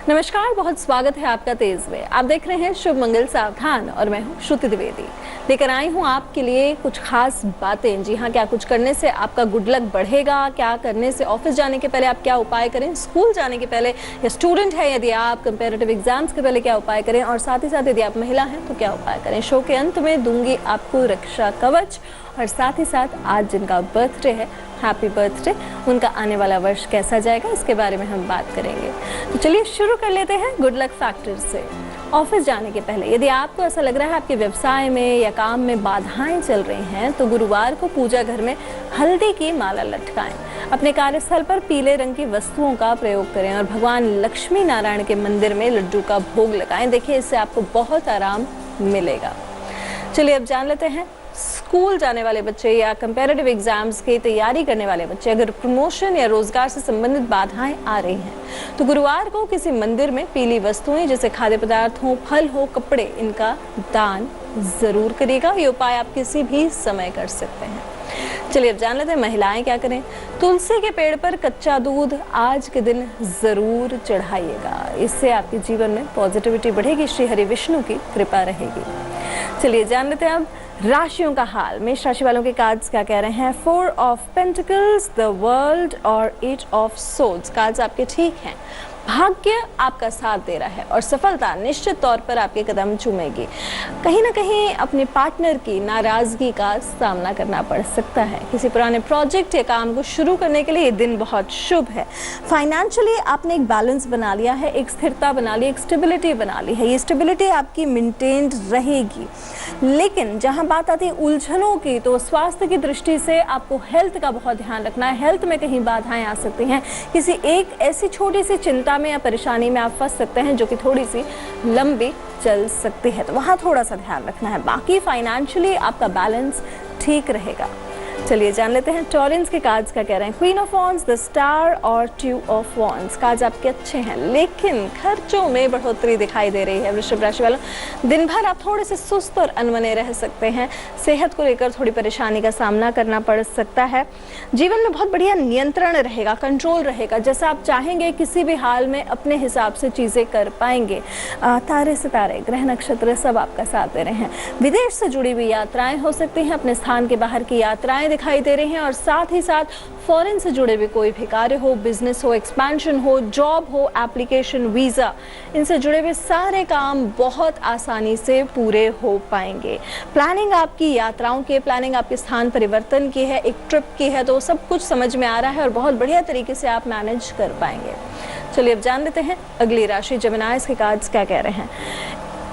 नमस्कार, बहुत स्वागत है आपका तेज में। आप देख रहे हैं शुभ मंगल सावधान और मैं हूं श्रुति द्विवेदी। लेकर आई हूं आपके लिए कुछ खास बातें। जी हां, क्या कुछ करने से आपका गुड लक बढ़ेगा, क्या करने से ऑफिस जाने के पहले आप क्या उपाय करें, स्कूल जाने के पहले, या स्टूडेंट है यदि आप कंपैरेटिव एग्जाम्स के पहले क्या उपाय करें, और साथ ही साथ यदि आप महिला हैं तो क्या उपाय करें। शो के अंत में दूंगी आपको रक्षा कवच, और साथ ही साथ आज जिनका बर्थडे है, हैप्पी बर्थडे, उनका आने वाला वर्ष कैसा जाएगा इसके बारे में हम बात करेंगे। तो चलिए शुरू कर लेते हैं गुड लक फैक्टर से। ऑफिस जाने के पहले यदि आपको ऐसा लग रहा है आपके व्यवसाय में या काम में बाधाएं चल रही हैं, तो गुरुवार को पूजा घर में हल्दी की माला लटकाएं। अपने कार्यस्थल पर पीले रंग की वस्तुओं का प्रयोग करें और भगवान लक्ष्मी नारायण के मंदिर में लड्डू का भोग लगाएं। देखिए, इससे आपको बहुत आराम मिलेगा। चलिए अब जान लेते हैं स्कूल जाने वाले बच्चे या कंपैरेटिव एग्जाम्स की तैयारी करने वाले बच्चे, अगर प्रमोशन या रोजगार से संबंधित बाधाएं आ रही हैं, तो गुरुवार को किसी मंदिर में पीली वस्तुएं जैसे खाद्य पदार्थ हो, फल हो, कपड़े, इनका दान जरूर करिएगा। ये उपाय आप किसी भी समय कर सकते हैं। चलिए अब जान लेते हैं महिलाएं क्या करें। तुलसी के पेड़ पर कच्चा दूध आज के दिन जरूर चढ़ाइएगा, इससे आपके जीवन में पॉजिटिविटी बढ़ेगी, श्री हरि विष्णु की कृपा रहेगी। चलिए जान लेते हैं अब राशियों का हाल। मेष राशि वालों के कार्ड्स क्या कह रहे हैं। 4 ऑफ पेंटिकल्स, द वर्ल्ड और 8 ऑफ सोर्ड्स कार्ड्स आपके ठीक हैं। भाग्य आपका साथ दे रहा है और सफलता निश्चित तौर पर आपके कदम चूमेगी। कहीं ना कहीं अपने पार्टनर की नाराजगी का सामना करना पड़ सकता है। किसी पुराने प्रोजेक्ट या काम को शुरू करने के लिए ये दिन बहुत शुभ है। फाइनेंशियली आपने एक बैलेंस बना लिया है, एक स्थिरता बना ली, एक स्टेबिलिटी बना ली है। ये स्टेबिलिटी आपकी मेंटेन्ड रहेगी। लेकिन जहां बात आती है उलझनों की, तो स्वास्थ्य की दृष्टि से आपको हेल्थ का बहुत ध्यान रखना है। हेल्थ में कहीं बाधाएं आ सकती हैं। किसी एक ऐसी छोटी सी चिंता में या परेशानी में आप फंस सकते हैं जो कि थोड़ी सी लंबी चल सकती है, तो वहां थोड़ा सा ध्यान रखना है। बाकी फाइनेंशियली आपका बैलेंस ठीक रहेगा। चलिए जान लेते हैं टॉरेंस के कार्ड्स क्या कह रहे हैं। Queen of wands, the star और 2 ऑफ वॉन्ड्स कार्ड्स आपके अच्छे हैं, लेकिन खर्चों में बढ़ोतरी दिखाई दे रही है। वृषभ राशि वालों, दिन भर आप थोड़े से सुस्त और अनमने रह सकते हैं। सेहत को लेकर थोड़ी परेशानी का सामना करना पड़ सकता है। जीवन में बहुत बढ़िया नियंत्रण रहेगा, कंट्रोल रहेगा। जैसा आप चाहेंगे किसी भी हाल में अपने हिसाब से चीजें कर पाएंगे। तारे सितारे, ग्रह नक्षत्र सब आपका साथ दे रहे हैं। विदेश से जुड़ी हुई यात्राएं हो सकती हैं, अपने स्थान के बाहर की यात्राएं दिखाई दे रहे हैं, और साथ ही साथ फॉरेन से जुड़े हुए कोई भी कार्य हो, बिजनेस हो, एक्सपेंशन हो, जॉब हो, एप्लीकेशन, वीजा, इनसे जुड़े हुए सारे काम बहुत आसानी से पूरे हो पाएंगे। प्लानिंग आपकी यात्राओं की, प्लानिंग आपके स्थान परिवर्तन की है, एक ट्रिप की है, तो सब कुछ समझ में आ रहा है और बहुत बढ़िया तरीके से आप मैनेज कर पाएंगे। चलिए अब जान लेते हैं अगली राशि जेमिनाइज के कार्ड्स क्या कह रहे हैं।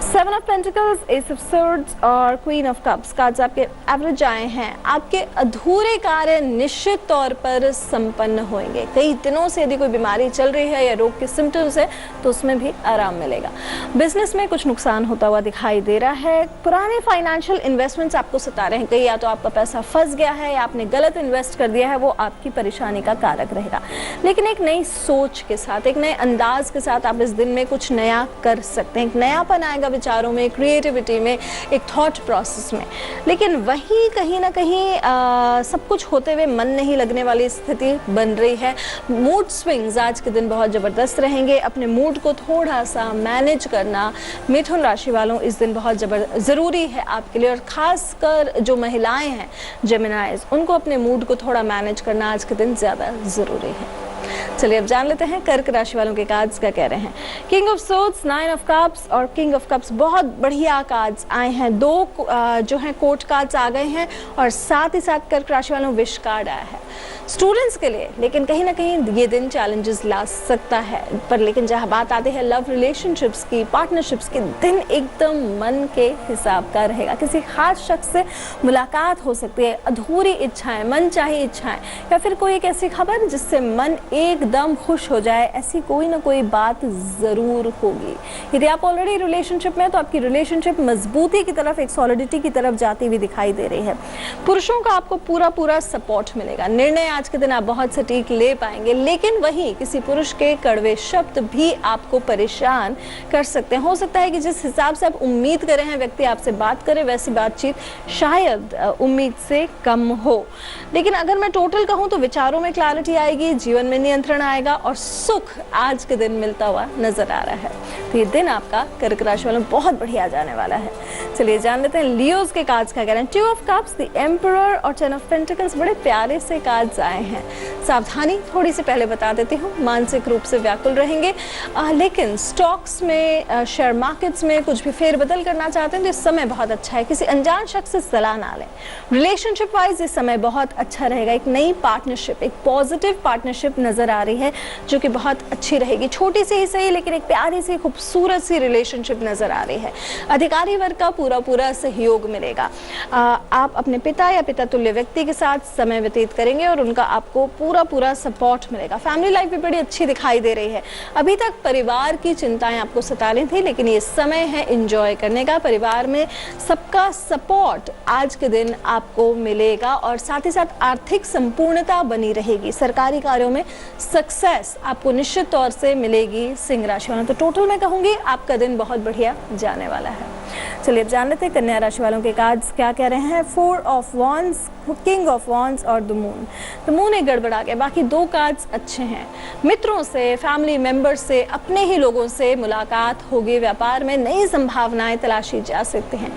7 of pentacles, S of swords और क्वीन ऑफ कप्स कार्ड्स आपके एवरेज आए हैं। आपके अधूरे कार्य निश्चित तौर पर संपन्न होंगे। कई दिनों से यदि कोई बीमारी चल रही है या रोग के सिम्टम्स है, तो उसमें भी आराम मिलेगा। बिजनेस में कुछ नुकसान होता हुआ दिखाई दे रहा है। पुराने फाइनेंशियल इन्वेस्टमेंट्स आपको सता रहे हैं। कहीं या तो आपका पैसा फंस गया है या आपने गलत इन्वेस्ट कर दिया है, वो आपकी परेशानी का कारक रहेगा। लेकिन एक नई सोच के साथ, एक नए अंदाज के साथ आप इस दिन में कुछ नया कर सकते हैं। एक नयापन आएगा विचारों में, क्रिएटिविटी में, एक थॉट प्रोसेस में। लेकिन वही कहीं ना कहीं सब कुछ होते हुए मन नहीं लगने वाली स्थिति बन रही है। मूड स्विंग्स आज के दिन बहुत जबरदस्त रहेंगे। अपने मूड को थोड़ा सा मैनेज करना मिथुन राशि वालों इस दिन बहुत जरूरी है आपके लिए, और खासकर जो महिलाएं हैं जेमिनाइज, उनको अपने मूड को थोड़ा मैनेज करना आज के दिन ज्यादा जरूरी है। चलिए अब जान लेते हैं कर्क राशि वालों के कार्ड्स क्या कह रहे हैं। King of swords, 9 of cups और किंग ऑफ कप्स बहुत बढ़िया कार्ड्स आए हैं। 2 जो हैं कोर्ट कार्ड्स आ गए हैं, और साथ ही साथ कर्क राशि वालों विश कार्ड आया है स्टूडेंट्स के लिए। लेकिन कहीं ना कहीं ये दिन चैलेंजेस ला सकता है, पर लेकिन जहाँ बात आती है लव रिलेशनशिप्स की, पार्टनरशिप्स की, दिन एकदम मन के हिसाब का रहेगा। किसी खास शख्स से मुलाकात हो सकती है, अधूरी इच्छाएं, मनचाही इच्छाएं, या फिर कोई एक ऐसी खबर जिससे मन एकदम खुश हो जाए, ऐसी कोई ना कोई बात जरूर होगी। यदि आप ऑलरेडी रिलेशनशिप में, तो आपकी रिलेशनशिप मजबूती की तरफ, एक सॉलिडिटी की तरफ जाती हुई दिखाई दे रही है। पुरुषों का आपको पूरा सपोर्ट मिलेगा। निर्णय आज के दिन आप बहुत सटीक ले पाएंगे, लेकिन वहीं किसी पुरुष के कड़वे शब्द भी आपको परेशान कर सकते हैं। हो सकता है कि जिस हिसाब से आप उम्मीद कर रहे हैं व्यक्ति आपसे बात करे, वैसी बातचीत शायद उम्मीद से कम हो। लेकिन अगर मैं टोटल कहूं तो विचारों में क्लैरिटी आएगी, जीवन में नियंत्रण नियंत्रण आएगा और सुख आज के दिन मिलता हुआ नजर आ रहा है। तो ये दिन आपका कर्क राशि वालों बहुत बढ़िया जाने वाला है। चलिए जान लेते हैं लियोज के कार्ड्स क्या कह रहे हैं। 2 ऑफ कप्स, द एम्परर और 10 ऑफ पेंटिकल्स, बड़े प्यारे से कार्ड्स आए हैं। सावधानी थोड़ी सी पहले बता देती हूँ, मानसिक रूप से व्याकुल रहेंगे, लेकिन स्टॉक्स में, शेयर मार्केट्स में कुछ भी फेरबदल करना चाहते हैं तो इस समय बहुत अच्छा है। किसी अनजान शख्स से सलाह ना लें। रिलेशनशिप वाइज इस समय बहुत अच्छा रहेगा। एक नई पार्टनरशिप, एक पॉजिटिव पार्टनरशिप नजर आ रही है जो कि बहुत अच्छी रहेगी। छोटी सी ही सही लेकिन एक प्यारी सी खूबसूरत सी रिलेशनशिप नजर आ रही है। अधिकारी वर्ग का पूरा सहयोग मिलेगा। आप अपने पिता या पिता तुल्य व्यक्ति के साथ समय व्यतीत करेंगे और उनका आपको पूरा सपोर्ट मिलेगा। फैमिली लाइफ भी बड़ी अच्छी दिखाई दे रही है। अभी तक परिवार की चिंताएं आपको सता रही थी लेकिन ये समय है एंजॉय करने का। परिवार में सबका सपोर्ट आज के दिन आपको मिलेगा और साथ ही साथ आर्थिक संपूर्णता बनी रहेगी। सरकारी कार्यों में सक्सेस आपको निश्चित तौर से मिलेगी सिंह राशि वालों। तो टोटल मैं कहूंगी आपका दिन बहुत बढ़िया जाने वाला है। चलिए अब जान लेते हैं कन्या राशि वालों के कार्ड्स क्या कह रहे हैं। 4 of wands, king of wands और द मून। द मून एक गड़बड़ा गया, बाकी 2 कार्ड्स अच्छे हैं। मित्रों से, फैमिली मेंबर्स से, अपने ही लोगों से मुलाकात होगी। व्यापार में नई संभावनाएं तलाशी जा सकती हैं।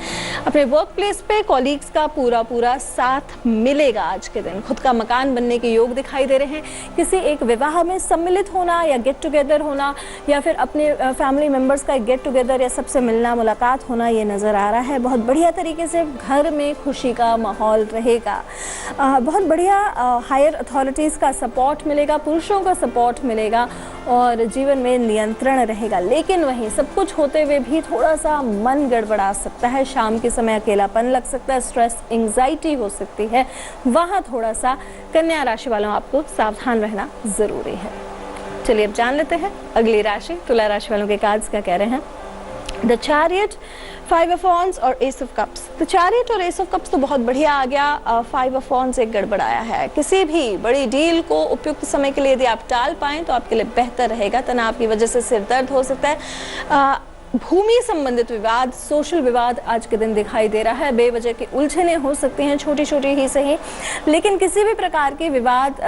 अपने वर्क प्लेस पे कॉलीग्स का पूरा साथ मिलेगा आज के दिन। खुद का मकान बनने के योग दिखाई दे रहे हैं। किसी एक विवाह में सम्मिलित होना या गेट टुगेदर होना या फिर अपने फैमिली मेंबर्स का गेट टुगेदर या सबसे मिलना, मुलाकात होना, ये नज़र आ रहा है। बहुत बढ़िया तरीके से घर में खुशी का माहौल रहेगा। बहुत बढ़िया हायर अथॉरिटीज़ का सपोर्ट मिलेगा, पुरुषों का सपोर्ट मिलेगा और जीवन में नियंत्रण रहेगा। लेकिन वहीं सब कुछ होते हुए भी थोड़ा सा मन गड़बड़ा सकता है। शाम के समय अकेलापन लग सकता है, स्ट्रेस, एंग्जाइटी हो सकती है। वहाँ थोड़ा सा कन्या राशि वालों आपको सावधान रहना ज़रूरी है। चलिए अब जान लेते हैं अगली राशि तुला राशि वालों के कार्ड्स क्या कह रहे हैं। द चैरियट, 5 ऑफ वॉन्ड्स और एस ऑफ कप्स। तो चैरियट और एस ऑफ कप्स तो बहुत बढ़िया आ गया। 5 ऑफ वॉन्ड्स एक गड़बड़ाया है। किसी भी बड़ी डील को उपयुक्त समय के लिए यदि आप टाल पाएं तो आपके लिए बेहतर रहेगा। तनाव की वजह से सिर दर्द हो सकता है। भूमि संबंधित विवाद, सोशल विवाद आज के दिन दिखाई दे रहा है। बेवजह की उलझनें हो सकती हैं, छोटी छोटी ही सही, लेकिन किसी भी प्रकार के विवाद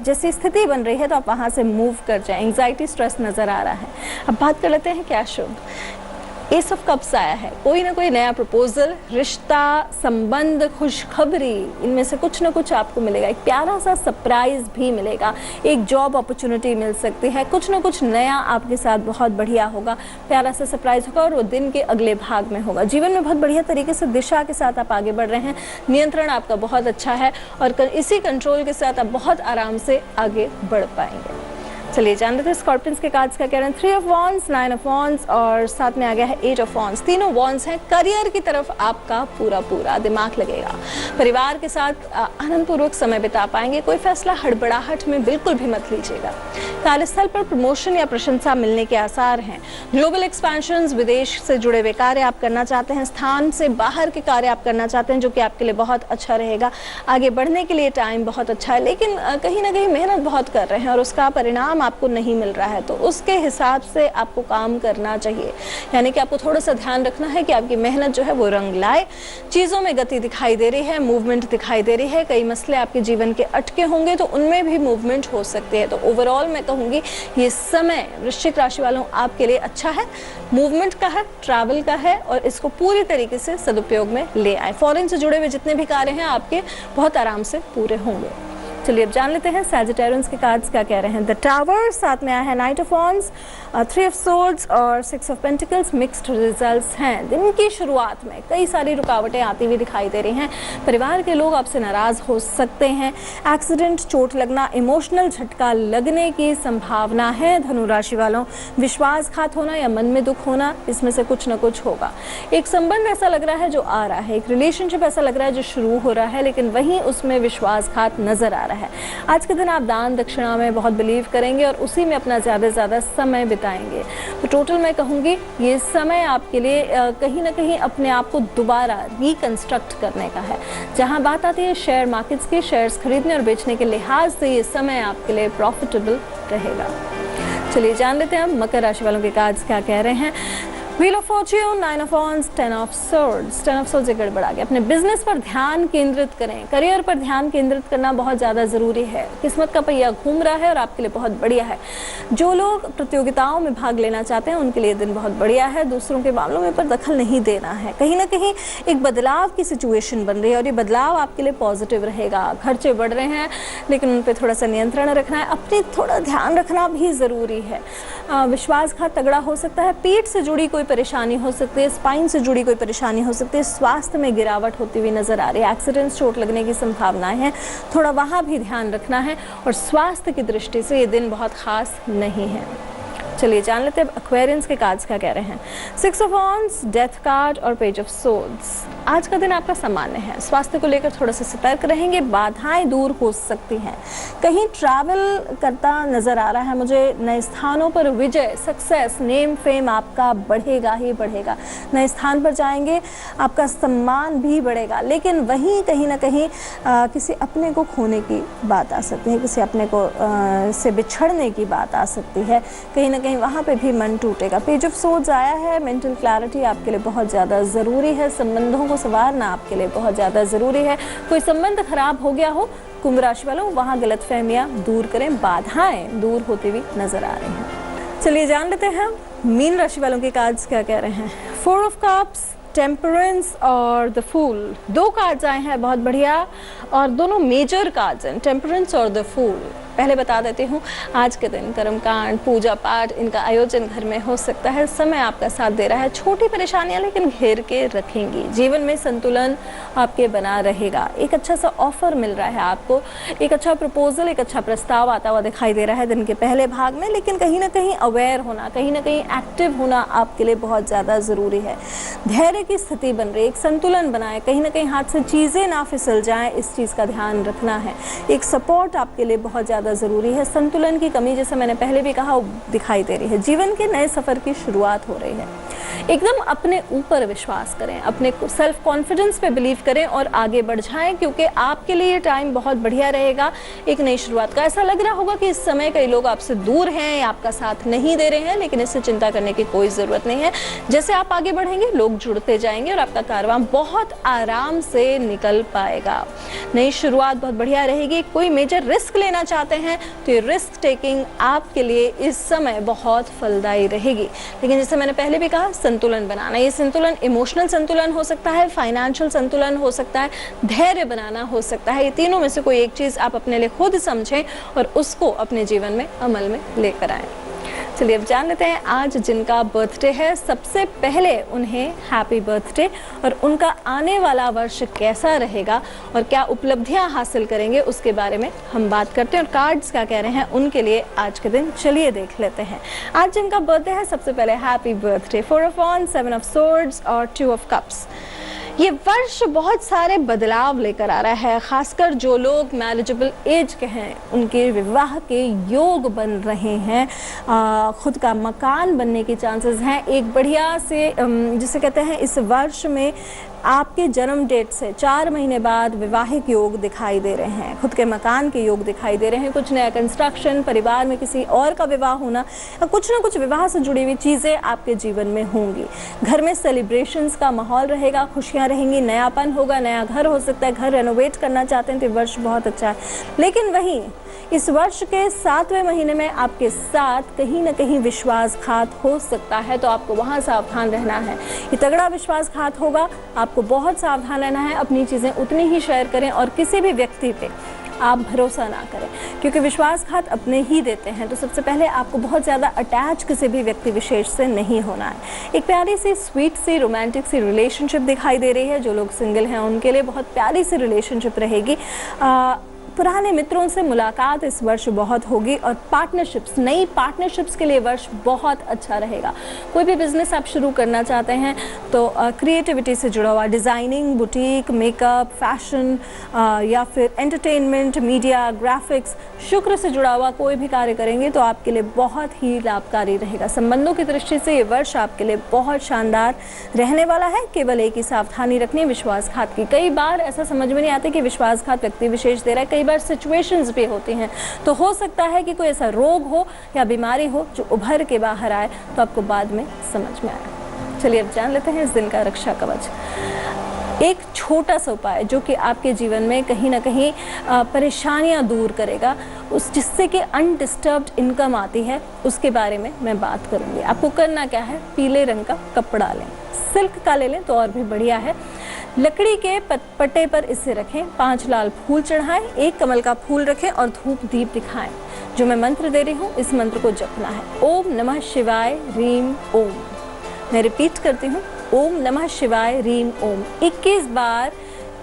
जैसी स्थिति बन रही है तो आप वहां से मूव कर जाएं। एंग्जाइटी, स्ट्रेस नजर आ रहा है। अब बात कर लेते हैं क्या शुभ। एस ऑफ कप्स आया है। कोई ना कोई नया प्रपोजल, रिश्ता, संबंध, खुशखबरी, इनमें से कुछ ना कुछ आपको मिलेगा। एक प्यारा सा सरप्राइज भी मिलेगा। एक जॉब अपॉर्चुनिटी मिल सकती है। कुछ ना कुछ नया आपके साथ बहुत बढ़िया होगा। प्यारा सा सरप्राइज होगा और वो दिन के अगले भाग में होगा। जीवन में बहुत बढ़िया तरीके से दिशा के साथ आप आगे बढ़ रहे हैं। नियंत्रण आपका बहुत अच्छा है और इसी कंट्रोल के साथ आप बहुत आराम से आगे बढ़ पाएंगे। चलिए जान लेते हैं स्कॉर्पियंस के कार्ड्स क्या कह रहे हैं। 3 ऑफ वॉन्ड्स, 9 ऑफ वॉन्ड्स और साथ में आ गया है 8 ऑफ वॉन्ड्स। तीनों वॉन्ड्स हैं। करियर की तरफ आपका पूरा दिमाग लगेगा। परिवार के साथ आनंदपूर्वक समय बिता पाएंगे। कोई फैसला हड़बड़ाहट में बिल्कुल भी मत लीजिएगा। कार्यस्थल पर प्रमोशन या प्रशंसा मिलने के आसार हैं। ग्लोबल एक्सपेंशन, विदेश से जुड़े हुए कार्य आप करना चाहते हैं। स्थान से बाहर के कार्य आप करना चाहते हैं जो कि आपके लिए बहुत अच्छा रहेगा। आगे बढ़ने के लिए टाइम बहुत अच्छा है, लेकिन कहीं ना कहीं मेहनत बहुत कर रहे हैं और उसका परिणाम आपको नहीं मिल रहा है, तो उसके हिसाब से आपको काम करना चाहिए। यानी कि आपको थोड़ा सा ध्यान रखना है कि आपकी मेहनत जो है वो रंग लाए। चीज़ों में गति दिखाई दे रही है, मूवमेंट दिखाई दे रही है। कई मसले आपके जीवन के अटके होंगे तो उनमें भी मूवमेंट हो सकती है। तो ओवरऑल मैं कहूँगी ये समय वृश्चिक राशि वालों आपके लिए अच्छा है, मूवमेंट का है, ट्रैवल का है और इसको पूरी तरीके से सदुपयोग में ले आए। फॉरेन से जुड़े हुए जितने भी कार्य हैं आपके बहुत आराम से पूरे होंगे। चलिए अब जान लेते हैं सैजिटेरियंस के कार्ड्स क्या कह रहे हैं। द टावर, साथ में आया है night of wands, 3 of swords और 6 ऑफ पेंटिकल्स। मिक्स्ड रिजल्ट्स हैं। दिन की शुरुआत में कई सारी रुकावटें आती हुई दिखाई दे रही हैं। परिवार के लोग आपसे नाराज हो सकते हैं। एक्सीडेंट, चोट लगना, इमोशनल झटका लगने की संभावना है। धनु राशि वालों, विश्वासघात होना या मन में दुख होना, इसमें से कुछ ना कुछ होगा। एक संबंध ऐसा लग रहा है जो आ रहा है, एक रिलेशनशिप ऐसा लग रहा है जो शुरू हो रहा है, लेकिन वहीं उसमें विश्वासघात नजर आ रहा है। आज के दिन आप दान दक्षिणा में बहुत बिलीव करेंगे और उसी में अपना ज़्यादा से ज़्यादा समय बिताएंगे। तो टोटल मैं कहूँगी ये समय आपके लिए कहीं ना कहीं अपने आप को दोबारा रिकंस्ट्रक्ट करने का है। जहाँ बात आती है शेयर मार्केट्स की, शेयर्स खरीदने और बेचने के लिहाज से ये समय आपके लिए प्रॉफिटेबल रहेगा। चलिए जान लेते हैं हम मकर राशि वालों के कार्ड्स क्या कह रहे हैं। Wheel of Fortune, 9 of wands, 10 of swords. 10 of swords गड़बड़ा गया। अपने बिजनेस पर ध्यान केंद्रित करें, करियर पर ध्यान केंद्रित करना बहुत ज़्यादा ज़रूरी है। किस्मत का पहिया घूम रहा है और आपके लिए बहुत बढ़िया है। जो लोग प्रतियोगिताओं में भाग लेना चाहते हैं उनके लिए दिन बहुत बढ़िया है। दूसरों के मामलों में पर दखल नहीं देना है। कहीं ना कहीं एक बदलाव की सिचुएशन बन रही है और ये बदलाव आपके लिए पॉजिटिव रहेगा। खर्चे बढ़ रहे हैं लेकिन उन पर थोड़ा सा नियंत्रण रखना है, अपनी थोड़ा ध्यान रखना भी ज़रूरी है। विश्वासघात तगड़ा हो सकता है। पीठ से जुड़ी कोई परेशानी हो सकती है, स्पाइन से जुड़ी कोई परेशानी हो सकती है। स्वास्थ्य में गिरावट होती हुई नजर आ रही है। एक्सीडेंट्स, चोट लगने की संभावनाएं हैं, थोड़ा वहाँ भी ध्यान रखना है। और स्वास्थ्य की दृष्टि से ये दिन बहुत खास नहीं है। चलिए जान लेते हैं अब एक्वेरियंस के कार्ड्स क्या कह रहे हैं। 6 ऑफ वॉन्ड्स, डेथ कार्ड और पेज ऑफ सोर्ड्स। आज का दिन आपका सामान्य है। स्वास्थ्य को लेकर थोड़ा सा सतर्क रहेंगे। बाधाएं दूर हो सकती हैं। कहीं ट्रैवल करता नजर आ रहा है मुझे। नए स्थानों पर विजय, सक्सेस, नेम फेम आपका बढ़ेगा ही बढ़ेगा। नए स्थान पर जाएंगे, आपका सम्मान भी बढ़ेगा। लेकिन वहीं कहीं ना कहीं किसी अपने को खोने की बात आ सकती है, किसी अपने को से बिछड़ने की बात आ सकती है। कहीं ना कहीं वहाँ पे भी मन टूटेगा। पेज ऑफ सोर्ड्स आया है। मेंटल क्लैरिटी आपके लिए बहुत ज़्यादा ज़रूरी है। संबंधों को संवारना आपके लिए बहुत ज़्यादा ज़रूरी है। कोई संबंध खराब हो गया हो, कुंभ राशि वालों, वहाँ गलतफहमियाँ दूर करें। बाधाएं दूर होती हुई नजर आ रही हैं। चलिए जान लेते हैं मीन राशि वालों के कार्ड्स क्या कह रहे हैं। 4 ऑफ कप्स, टेम्परेंस और द फूल। 2 कार्ड्स आए हैं बहुत बढ़िया और दोनों मेजर कार्ड्स हैं, टेम्परेंस और द फूल। पहले बता देती हूँ, आज के दिन कर्मकांड, पूजा पाठ, इनका आयोजन घर में हो सकता है। समय आपका साथ दे रहा है। छोटी परेशानियां लेकिन घेर के रखेंगी। जीवन में संतुलन आपके बना रहेगा। एक अच्छा सा ऑफर मिल रहा है आपको, एक अच्छा प्रपोजल, एक अच्छा प्रस्ताव आता हुआ दिखाई दे रहा है दिन के पहले भाग में। लेकिन कहीं ना कहीं अवेयर होना, कहीं ना कहीं एक्टिव होना आपके लिए बहुत ज़्यादा ज़रूरी है। धैर्य की स्थिति बन रही है। एक संतुलन बनाए, कहीं ना कहीं हाथ से चीज़ें ना फिसल जाएं, इस चीज़ का ध्यान रखना है। एक सपोर्ट आपके लिए बहुत ज़्यादा ज़रूरी है। संतुलन की कमी, जैसे मैंने पहले भी कहा, दिखाई दे रही है। जीवन के नए सफ़र की शुरुआत हो रही है। एकदम अपने ऊपर विश्वास करें, अपने सेल्फ कॉन्फिडेंस पे बिलीव करें और आगे बढ़ जाएं, क्योंकि आपके लिए ये टाइम बहुत बढ़िया रहेगा एक नई शुरुआत का। ऐसा लग रहा होगा कि इस समय कई लोग आपसे दूर हैं या आपका साथ नहीं दे रहे हैं, लेकिन इससे चिंता करने की कोई ज़रूरत नहीं है। जैसे आप आगे बढ़ेंगे, लोग जुड़ते जाएंगे और आपका कारवां बहुत आराम से निकल पाएगा। नई शुरुआत बहुत बढ़िया रहेगी। कोई मेजर रिस्क लेना चाहते हैं तो ये रिस्क टेकिंग आपके लिए इस समय बहुत फलदायी रहेगी। लेकिन जैसे मैंने पहले भी कहा, संतुलन बनाना, ये संतुलन इमोशनल संतुलन हो सकता है, फाइनेंशियल संतुलन हो सकता है, धैर्य बनाना हो सकता है। ये तीनों में से कोई एक चीज़ आप अपने लिए खुद समझें और उसको अपने जीवन में अमल में लेकर आएं। चलिए अब जान लेते हैं आज जिनका बर्थडे है। सबसे पहले उन्हें हैप्पी बर्थडे, और उनका आने वाला वर्ष कैसा रहेगा और क्या उपलब्धियां हासिल करेंगे उसके बारे में हम बात करते हैं और कार्ड्स क्या कह रहे हैं उनके लिए आज के दिन। चलिए देख लेते हैं आज जिनका बर्थडे है। सबसे पहले happy birthday. 4 of wands, 7 of swords और 2 ऑफ कप्स। ये वर्ष बहुत सारे बदलाव लेकर आ रहा है। खासकर जो लोग मैरिजेबल एज के हैं उनके विवाह के योग बन रहे हैं। खुद का मकान बनने के चांसेस हैं। एक बढ़िया से जिसे कहते हैं इस वर्ष में आपके जन्म डेट से 4 महीने बाद विवाहिक योग दिखाई दे रहे हैं। खुद के मकान के योग दिखाई दे रहे हैं। कुछ नया कंस्ट्रक्शन, परिवार में किसी और का विवाह होना, कुछ ना कुछ विवाह से जुड़ी हुई चीज़ें आपके जीवन में होंगी। घर में सेलिब्रेशंस का माहौल रहेगा, खुशियां रहेंगी, नयापन होगा, नया घर हो सकता है। घर रेनोवेट करना चाहते हैं तो वर्ष बहुत अच्छा है। लेकिन वहीं इस वर्ष के 7वें महीने में आपके साथ कहीं ना कहीं विश्वासघात हो सकता है, तो आपको वहाँ सावधान रहना है। ये तगड़ा विश्वासघात होगा, आपको बहुत सावधान रहना है। अपनी चीज़ें उतनी ही शेयर करें और किसी भी व्यक्ति पे आप भरोसा ना करें, क्योंकि विश्वासघात अपने ही देते हैं। तो सबसे पहले आपको बहुत ज़्यादा अटैच किसी भी व्यक्ति विशेष से नहीं होना है। एक प्यारी सी स्वीट सी रोमांटिक सी रिलेशनशिप दिखाई दे रही है। जो लोग सिंगल हैं उनके लिए बहुत प्यारी सी रिलेशनशिप रहेगी। पुराने मित्रों से मुलाकात इस वर्ष बहुत होगी और पार्टनरशिप्स, नई पार्टनरशिप्स के लिए वर्ष बहुत अच्छा रहेगा। कोई भी बिजनेस आप शुरू करना चाहते हैं तो क्रिएटिविटी से जुड़ा हुआ, डिज़ाइनिंग, बुटीक, मेकअप, फैशन या फिर एंटरटेनमेंट, मीडिया, ग्राफिक्स, शुक्र से जुड़ा हुआ कोई भी कार्य करेंगे तो आपके लिए बहुत ही लाभकारी रहेगा। संबंधों की दृष्टि से ये वर्ष आपके लिए बहुत शानदार रहने वाला है। केवल एक ही सावधानी रखनी है, विश्वासघात की। कई बार ऐसा समझ में नहीं आता कि विश्वासघात व्यक्ति विशेष दे रहा है। कई बार सिचुएशंस भी होती हैं, तो हो सकता है कि कोई ऐसा रोग हो या बीमारी हो जो उभर के बाहर आए, तो आपको बाद में समझ में आए। चलिए अब जान लेते हैं इस दिन का रक्षा कवच। एक छोटा सा उपाय जो कि आपके जीवन में कहीं ना कहीं परेशानियां दूर करेगा, उस जिससे कि अनडिस्टर्ब्ड इनकम आती है, उसके बारे में मैं बात करूंगी। आपको करना क्या है, पीले रंग का कपड़ा लें, सिल्क का ले लें तो और भी बढ़िया है। लकड़ी के पट्टे पर इसे रखें, 5 लाल फूल चढ़ाएं, 1 कमल का फूल रखें और धूप दीप दिखाएं। जो मैं मंत्र दे रही हूँ इस मंत्र को जपना है, ओम नमः शिवाय रीम ओम। मैं रिपीट करती हूँ, ओम नमः शिवाय रीम ओम। 21 बार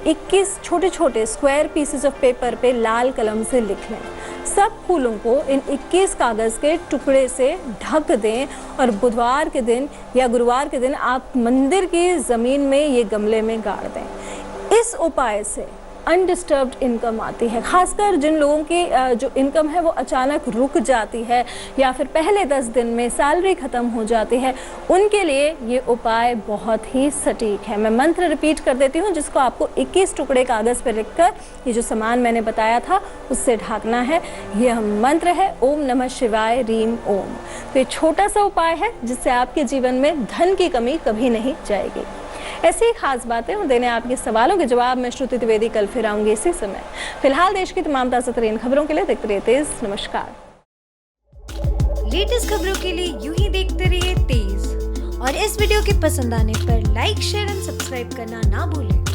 21 छोटे छोटे स्क्वायर पीसेस ऑफ पेपर पे लाल कलम से लिख लें। सब फूलों को इन 21 कागज़ के टुकड़े से ढक दें और बुधवार के दिन या गुरुवार के दिन आप मंदिर की ज़मीन में ये गमले में गाड़ दें। इस उपाय से अनडिस्टर्ब्ड इनकम आती है। खासकर जिन लोगों की जो इनकम है वो अचानक रुक जाती है या फिर पहले 10 दिन में सैलरी ख़त्म हो जाती है, उनके लिए ये उपाय बहुत ही सटीक है। मैं मंत्र रिपीट कर देती हूँ, जिसको आपको 21 टुकड़े कागज़ पर लिखकर ये जो सामान मैंने बताया था उससे ढकना है। यह मंत्र है ओम नमः शिवाय रीम ओम। तो ये छोटा सा उपाय है जिससे आपके जीवन में धन की कमी कभी नहीं जाएगी। ऐसी ही खास बातें और देने आपके सवालों के जवाब मैं श्रुति द्विवेदी कल फिर आऊंगी इसी समय। फिलहाल देश की तमाम ताज़ा तरीन खबरों के लिए देखते रहिए तेज। नमस्कार। लेटेस्ट खबरों के लिए यूं ही देखते रहिए तेज, और इस वीडियो के पसंद आने पर लाइक, शेयर एंड सब्सक्राइब करना ना भूलें।